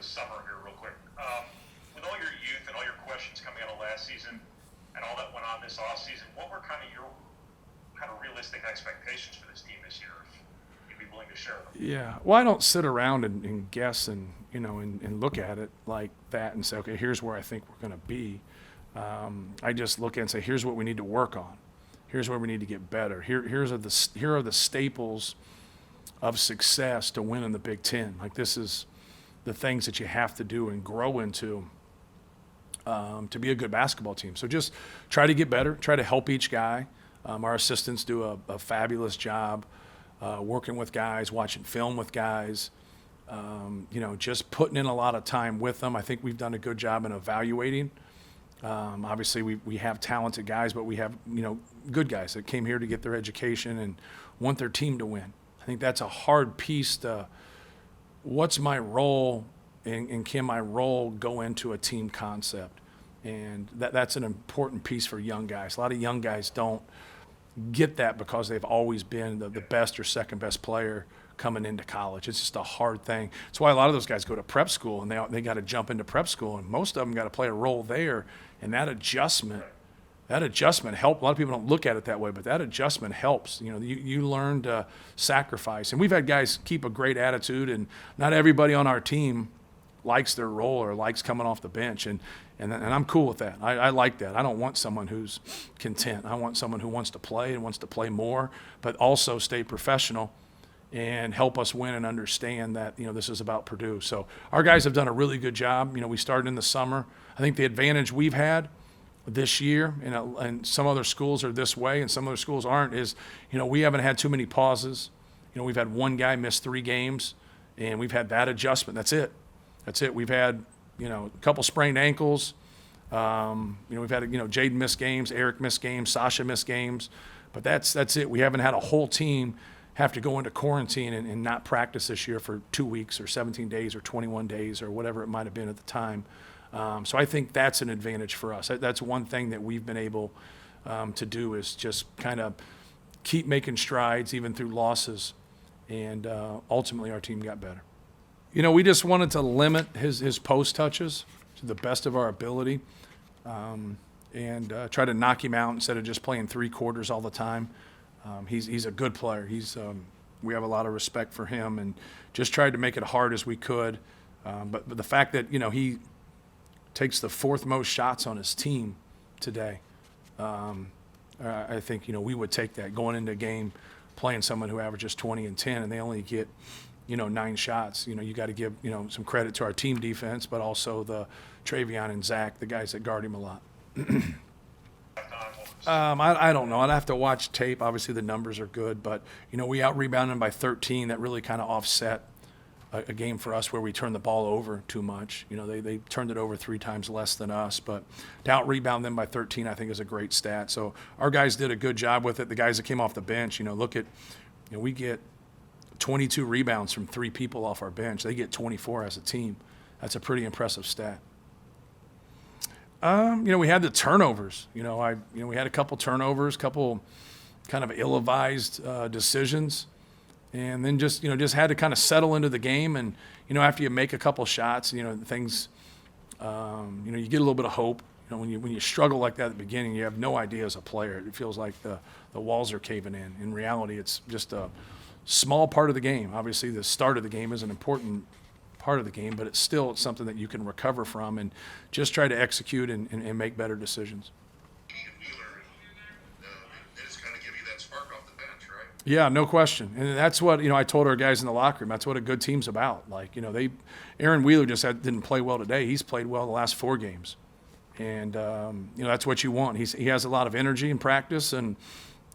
summer here real quick. With all your youth and all your questions coming out of last season and all that went on this off season, what were kind of your realistic expectations for this team this year? If you'd be willing to share them. Yeah. Well, I don't sit around and guess and and look at it like that and say, okay, here's where I think we're going to be. I just look at it and say, here's what we need to work on. Here's where we need to get better. Here are the staples of success to win in the Big Ten. Like, this is the things that you have to do and grow into to be a good basketball team. So just try to get better, try to help each guy. Our assistants do a fabulous job working with guys, watching film with guys, just putting in a lot of time with them. I think we've done a good job in evaluating. Obviously, we have talented guys, but we have, good guys that came here to get their education and want their team to win. I think that's a hard piece to what's my role and can my role go into a team concept? And that's an important piece for young guys. A lot of young guys don't get that because they've always been the best or second best player coming into college. It's just a hard thing. That's why a lot of those guys go to prep school and they got to jump into prep school, and most of them got to play a role there. And that adjustment helps. A lot of people don't look at it that way, but that adjustment helps. You learn to sacrifice. And we've had guys keep a great attitude, and not everybody on our team likes their role or likes coming off the bench. And I'm cool with that. I like that. I don't want someone who's content. I want someone who wants to play and wants to play more, but also stay professional and help us win and understand that, this is about Purdue. So our guys have done a really good job. We started in the summer. I think the advantage we've had this year, and some other schools are this way and some other schools aren't, is, we haven't had too many pauses. We've had one guy miss 3 games, and we've had that adjustment. That's it. We've had, a couple sprained ankles. We've had, Jaden missed games, Eric missed games, Sasha missed games. But that's it. We haven't had a whole team have to go into quarantine and not practice this year for 2 weeks or 17 days or 21 days or whatever it might have been at the time. So I think that's an advantage for us. That's one thing that we've been able to do, is just kind of keep making strides even through losses. And ultimately our team got better. We just wanted to limit his post touches to the best of our ability and try to knock him out instead of just playing 3 quarters all the time. He's a good player. We have a lot of respect for him, and just tried to make it hard as we could. But the fact that, he takes the 4th most shots on his team today, I think, we would take that going into a game playing someone who averages 20 and 10, and they only get, 9 shots. You got to give, some credit to our team defense, but also the Travion and Zach, the guys that guard him a lot. I don't know. I'd have to watch tape. Obviously, the numbers are good, but, we out-rebounded them by 13. That really kind of offset a game for us where we turned the ball over too much. They turned it over 3 times less than us, but to out-rebound them by 13, I think, is a great stat. So our guys did a good job with it. The guys that came off the bench, we get 22 rebounds from 3 people off our bench. They get 24 as a team. That's a pretty impressive stat. We had the turnovers. We had a couple turnovers, couple kind of ill-advised decisions, and then just had to kind of settle into the game. And after you make a couple shots, things, you get a little bit of hope. When you struggle like that at the beginning, you have no idea as a player. It feels like the walls are caving in. In reality, it's just a small part of the game. Obviously, the start of the game is an important part of the game, but it's something that you can recover from and just try to execute and make better decisions. Yeah, no question. And that's what, I told our guys in the locker room, that's what a good team's about. Like, Aaron Wheeler didn't play well today. He's played well the last 4 games. And, that's what you want. He has a lot of energy in practice, and,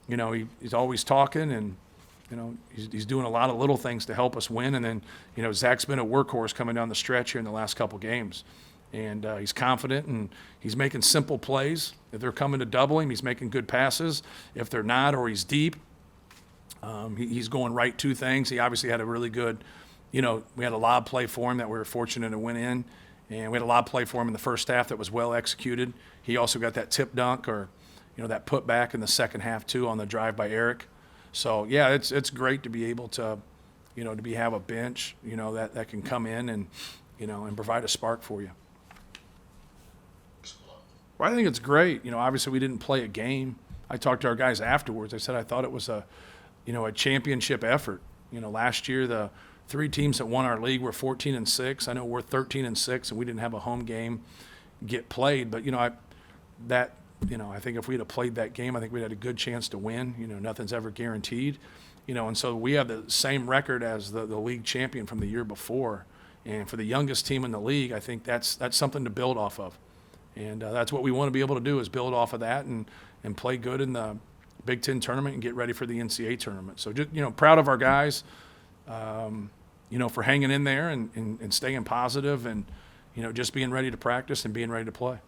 he's always talking, and, he's doing a lot of little things to help us win. And then, Zach's been a workhorse coming down the stretch here in the last couple games. And he's confident, and he's making simple plays. If they're coming to double him, he's making good passes. If they're not, or he's deep, he's going right to things. He obviously had a really good, we had a lob play for him that we were fortunate to win in. And we had a lob play for him in the first half that was well executed. He also got that tip dunk or, that put back in the second half too on the drive by Eric. So, yeah, it's great to be able to, have a bench, that can come in and, and provide a spark for you. Well, I think it's great. Obviously we didn't play a game. I talked to our guys afterwards. I said I thought it was a championship effort. Last year the 3 teams that won our league were 14-6. I know we're 13-6, and we didn't have a home game get played. But I think if we'd have played that game, I think we'd had a good chance to win. Nothing's ever guaranteed. And so we have the same record as the league champion from the year before. And for the youngest team in the league, I think that's something to build off of. And that's what we want to be able to do, is build off of that and play good in the Big Ten tournament and get ready for the NCAA tournament. So just, proud of our guys, for hanging in there and staying positive and, just being ready to practice and being ready to play.